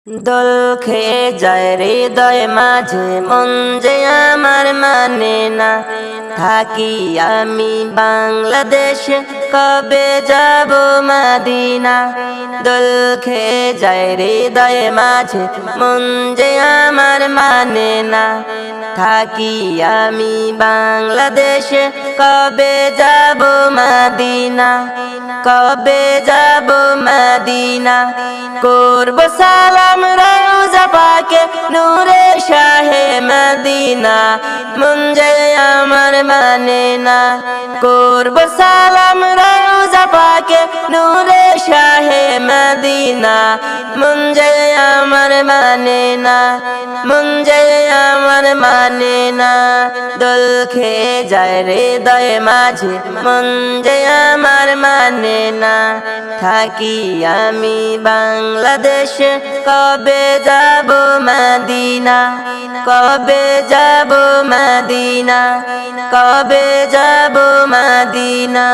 দোল খেয়ে যায় হৃদয় মাঝে, মন যে আমার মানে না। থাকি আমি বাংলাদেশে, কবে যাব মদিনা। দোল খেয়ে যায় হৃদয় মাঝে, মন যে আমার মানে না। থাকি আমি বাংলাদেশে, কবে যাব মদিনা। কবে যাব মদিনা। করব সালাম রওজা পাকে, নূরে শাহে মদিনা। মন যে আমার মানে না। করব সালাম রওজা পাকে, নূরে শাহে মদিনা। মন যে আমার মানে না। মন যে আমার মানে না। দোল খেয়ে যায় হৃদয় মাঝে, মন যে আমার মানে না। থাকি আমি বাংলাদেশে, কবে যাব মদিনা। কবে যাব মদিনা। কবে যাব মদিনা।